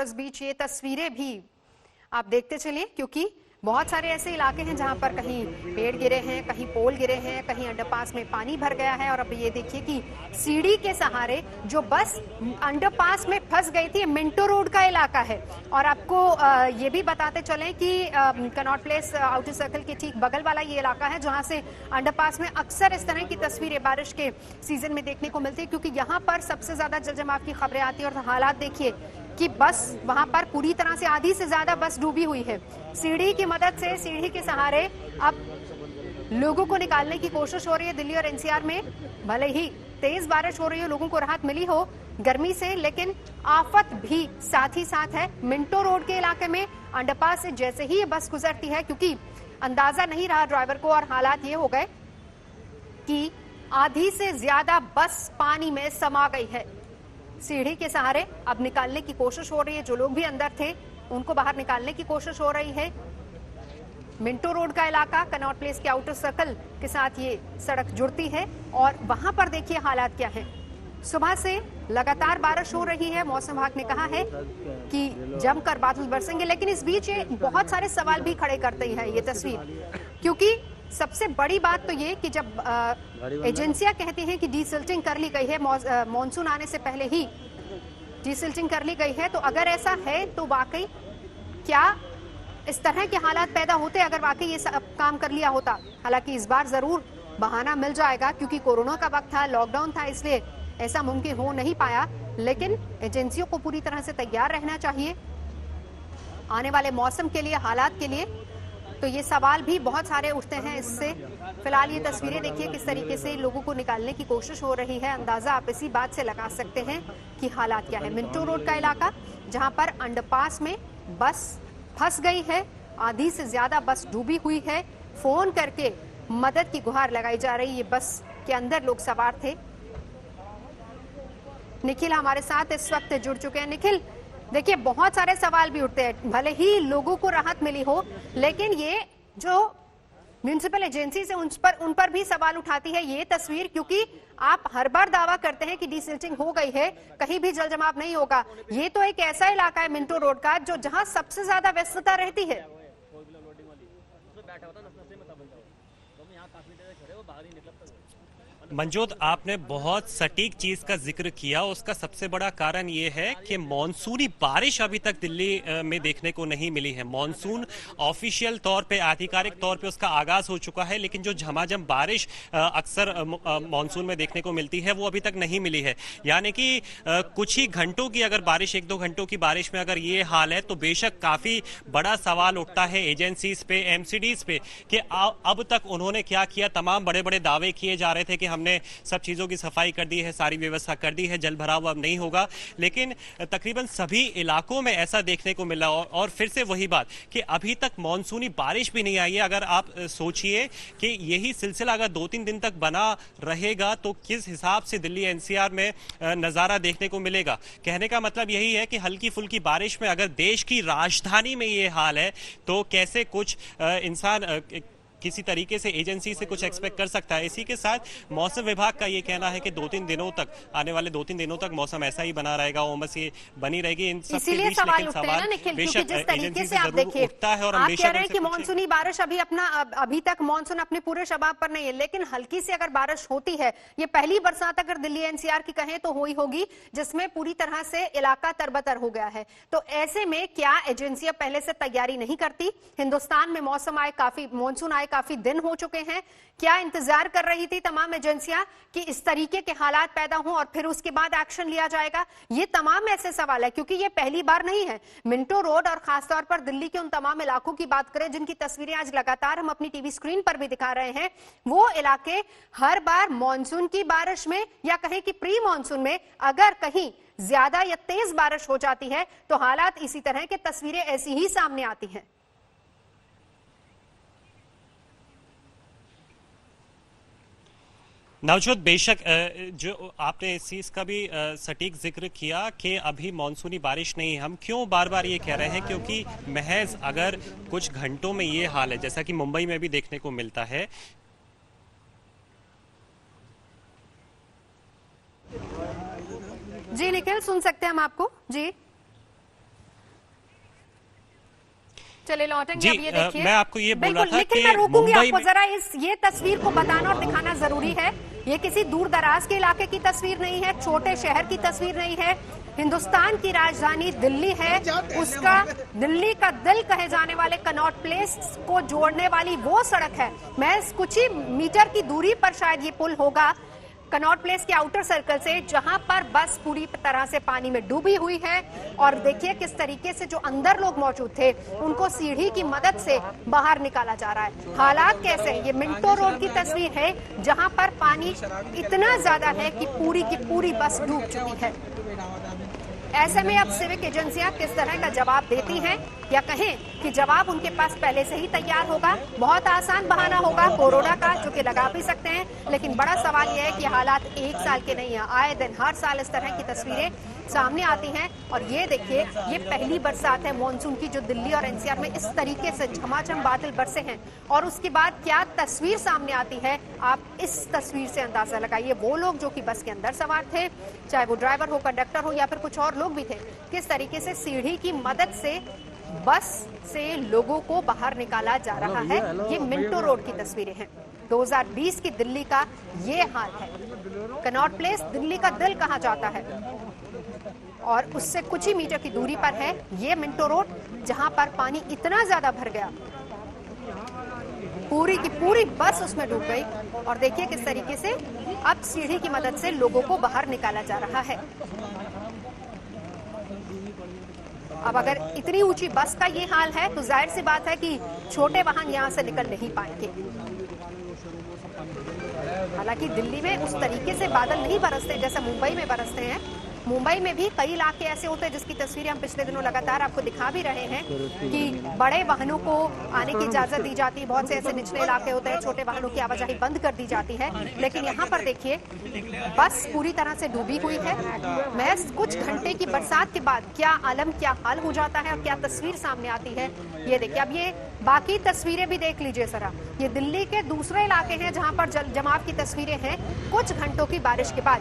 और इस बीच ये तस्वीरें भी आप देखते चलिए, क्योंकि बहुत सारे ऐसे इलाके हैं जहां पर कहीं पेड़ गिरे हैं, कहीं पोल गिरे हैं, कहीं अंडरपास में पानी भर गया है। और अब ये देखिए कि सीढ़ी के सहारे जो बस अंडरपास में फंस गई थी, मिंटो रोड का इलाका है। और आपको ये भी बताते चलें कि कनॉट प्लेस आउटर सर्कल के ठीक बगल वाला ये इलाका है जहां से अंडरपास में अक्सर इस तरह की तस्वीरें बारिश के सीजन में देखने को मिलती है, क्योंकि यहाँ पर सबसे ज्यादा जलजमाव की खबरें आती है। और हालात देखिए कि बस वहां पर पूरी तरह से आधी से ज्यादा बस डूबी हुई है। सीढ़ी की मदद से, सीढ़ी के सहारे अब लोगों को निकालने की कोशिश हो रही है। दिल्ली और एनसीआर में भले ही तेज बारिश हो रही है, लोगों को राहत मिली हो गर्मी से, लेकिन आफत भी साथ ही साथ है। मिंटो रोड के इलाके में अंडरपास से जैसे ही ये बस गुजरती है, क्योंकि अंदाजा नहीं रहा ड्राइवर को, और हालात ये हो गए कि आधी से ज्यादा बस पानी में समा गई है। सीढ़ी के सहारे अब निकालने की कोशिश हो रही है, जो लोग भी अंदर थे उनको बाहर निकालने की कोशिश हो रही है। मिंटो रोड का इलाका कनॉट प्लेस के आउटर सर्कल के साथ ये सड़क जुड़ती है, और वहां पर देखिए हालात क्या हैं। सुबह से लगातार बारिश हो रही है। मौसम विभाग ने कहा है कि जमकर बादल बरसेंगे, लेकिन इस बीच ये बहुत सारे सवाल भी खड़े करते हैं ये तस्वीर, क्योंकि सबसे बड़ी बात तो ये कि जब एजेंसियां कहती हैं कि डीसिल्टिंग कर ली गई है, मॉनसून आने से पहले ही डीसिल्टिंग कर ली गई है, तो अगर ऐसा है तो वाकई क्या इस तरह के हालात पैदा होते अगर वाकई ये सब काम कर लिया होता। हालांकि इस बार जरूर बहाना मिल जाएगा, क्योंकि कोरोना का वक्त था, लॉकडाउन था, इसलिए ऐसा मुमकिन हो नहीं पाया। लेकिन एजेंसियों को पूरी तरह से तैयार रहना चाहिए आने वाले मौसम के लिए, हालात के लिए। तो ये सवाल भी बहुत सारे उठते हैं इससे। फिलहाल ये तस्वीरें देखिए किस तरीके से लोगों को निकालने की कोशिश हो रही है। अंदाजा आप इसी बात से लगा सकते हैं कि हालात क्या है। मिंटो रोड का इलाका जहां पर अंडरपास में बस फंस गई है, आधी से ज्यादा बस डूबी हुई है। फोन करके मदद की गुहार लगाई जा रही है। ये बस के अंदर लोग सवार थे। निखिल हमारे साथ इस वक्त जुड़ चुके हैं। निखिल, देखिए बहुत सारे सवाल भी उठते हैं, भले ही लोगों को राहत मिली हो, लेकिन ये जो म्युनिसिपल एजेंसी से उन पर भी सवाल उठाती है ये तस्वीर, क्योंकि आप हर बार दावा करते हैं कि डीसिल्टिंग हो गई है, कहीं भी जल जमाव नहीं होगा। ये तो एक ऐसा इलाका है मिंटो रोड का जो जहां सबसे ज्यादा व्यस्तता रहती है। मंजोत, आपने बहुत सटीक चीज का जिक्र किया। उसका सबसे बड़ा कारण यह है कि मॉनसूनी बारिश अभी तक दिल्ली में देखने को नहीं मिली है। मॉनसून ऑफिशियल तौर पे, आधिकारिक तौर पे उसका आगाज हो चुका है, लेकिन जो झमाझम बारिश अक्सर मॉनसून में देखने को मिलती है वो अभी तक नहीं मिली है। यानी कि कुछ ही घंटों की अगर बारिश, 1-2 घंटों की बारिश में अगर ये हाल है, तो बेशक काफी बड़ा सवाल उठता है एजेंसीज पे, एमसीडीज पे कि अब तक उन्होंने क्या किया। तमाम बड़े बड़े दावे किए जा रहे थे कि हमने सब चीजों की सफाई कर दी है, सारी व्यवस्था कर दी है, जल भराव अब नहीं होगा, लेकिन तकरीबन सभी इलाकों में ऐसा देखने को मिला। और फिर से वही बात कि अभी तक मॉनसूनी बारिश भी नहीं आई है। अगर आप सोचिए कि यही सिलसिला अगर 2-3 दिन तक बना रहेगा तो किस हिसाब से दिल्ली एनसीआर में नजारा देखने को मिलेगा। कहने का मतलब यही है कि हल्की फुल्की बारिश में अगर देश की राजधानी में ये हाल है, तो कैसे कुछ इंसान किसी तरीके से एजेंसी से कुछ एक्सपेक्ट कर सकता है। इसी के साथ मौसम विभाग का ये कहना है कि 2-3 दिनों तक, आने वाले 2-3 दिनों तक मौसम ऐसा ही बना रहेगा, उमस ये बनी रहेगी। इन सब के बीच लेकिन सवाल बेशक एजेंसी से जरूर उठता है। और हम कह रहे हैं कि मॉनसूनी बारिश अभी तक मॉनसून अपने पूरे शबाब पर नहीं है, लेकिन हल्की सी अगर बारिश होती है, ये पहली बरसात अगर दिल्ली एनसीआर की कहें तो हुई होगी जिसमें पूरी तरह से इलाका तरबतर हो गया है। तो ऐसे में क्या एजेंसियां पहले से तैयारी नहीं करती? हिंदुस्तान में मॉनसून आए काफी दिन हो चुके हैं, क्या इंतजार कर रही थी तमाम एजेंसियां कि इस तरीके के हालात पैदा हों और फिर उसके बाद एक्शन लिया जाएगा? ये तमाम ऐसे सवाल है, क्योंकि ये पहली बार नहीं है। मिंटो रोड और खासतौर पर दिल्ली के उन तमाम इलाकों की बात करें जिनकी तस्वीरें आज लगातार हम अपनी टीवी स्क्रीन पर भी दिखा रहे हैं, वो इलाके हर बार मॉनसून की बारिश में या कहें कि प्री मॉनसून में अगर कहीं ज्यादा या तेज बारिश हो जाती है तो हालात इसी तरह के तस्वीरें ऐसी ही सामने आती हैं। नवजोत, बेशक जो आपने इस चीज का भी सटीक जिक्र किया कि अभी मॉनसूनी बारिश नहीं है। हम क्यों बार बार ये कह रहे हैं? क्योंकि महज अगर कुछ घंटों में ये हाल है, जैसा कि मुंबई में भी देखने को मिलता है। जी निखिल, सुन सकते हैं हम आपको जी। चले लौटेंगे। जी, अब ये देखिए, मैं आपको ये बोल रहा बिल्कुल, था लेकिन कि मैं रोकूंगी मुंबई आपको में- जरा। ये तस्वीर को बताना और दिखाना जरूरी है। ये किसी दूर दराज के इलाके की तस्वीर नहीं है, छोटे शहर की तस्वीर नहीं है। हिंदुस्तान की राजधानी दिल्ली है, उसका दिल्ली का दिल कहे जाने वाले कनॉट प्लेस को जोड़ने वाली वो सड़क है। महज कुछ ही मीटर की दूरी पर शायद ये पुल होगा कनॉट प्लेस के आउटर सर्कल से, जहां पर बस पूरी तरह से पानी में डूबी हुई है। और देखिए किस तरीके से जो अंदर लोग मौजूद थे उनको सीढ़ी की मदद से बाहर निकाला जा रहा है। हालात कैसे हैं, ये मिंटो रोड की तस्वीर है, जहां पर पानी इतना ज्यादा है कि पूरी की पूरी बस डूब चुकी है। ऐसे में अब सिविक एजेंसियां किस तरह का जवाब देती हैं, या कहें कि जवाब उनके पास पहले से ही तैयार होगा। बहुत आसान बहाना होगा कोरोना का, जो कि लगा भी सकते हैं, लेकिन बड़ा सवाल यह है कि हालात एक साल के नहीं है। आए दिन हर साल इस तरह की तस्वीरें सामने आती हैं। और ये देखिए, ये पहली बरसात है मॉनसून की जो दिल्ली और एनसीआर में इस तरीके से झमाझम बादल बरसे हैं। और उसके बाद क्या तस्वीर सामने आती है, आप इस तस्वीर से अंदाजा लगाइए। वो लोग जो कि बस के अंदर सवार थे, चाहे वो ड्राइवर हो, कंडक्टर हो, या फिर कुछ और लोग भी थे, किस तरीके से सीढ़ी की मदद से बस से लोगों को बाहर निकाला जा रहा है। ये मिंटो रोड की तस्वीरें हैं। 2020 की दिल्ली का ये हाल है। कनॉट प्लेस दिल्ली का दिल कहा जाता है, और उससे कुछ ही मीटर की दूरी पर है ये मिंटो रोड, जहां पर पानी इतना ज्यादा भर गया, पूरी की पूरी बस उसमें डूब गई। और देखिए किस तरीके से अब सीढ़ी की मदद से लोगों को बाहर निकाला जा रहा है। अब अगर इतनी ऊंची बस का ये हाल है तो जाहिर सी बात है कि छोटे वाहन यहां से निकल नहीं पाएंगे। हालांकि दिल्ली में उस तरीके से बादल नहीं बरसते जैसे मुंबई में बरसते हैं। मुंबई में भी कई इलाके ऐसे होते हैं जिसकी तस्वीरें हम पिछले दिनों लगातार आपको दिखा भी रहे हैं कि बड़े वाहनों को आने की इजाजत दी जाती है। बहुत से ऐसे निचले इलाके होते हैं, छोटे वाहनों की आवाजाही बंद कर दी जाती है। लेकिन यहाँ पर देखिए, बस पूरी तरह से डूबी हुई है। महज कुछ घंटे की बरसात के बाद क्या आलम, क्या हाल हो जाता है और क्या तस्वीर सामने आती है, ये देखिए। अब ये बाकी तस्वीरें भी देख लीजिए जरा। ये दिल्ली के दूसरे इलाके हैं जहां पर जल जमाव की तस्वीरें हैं कुछ घंटों की बारिश के बाद।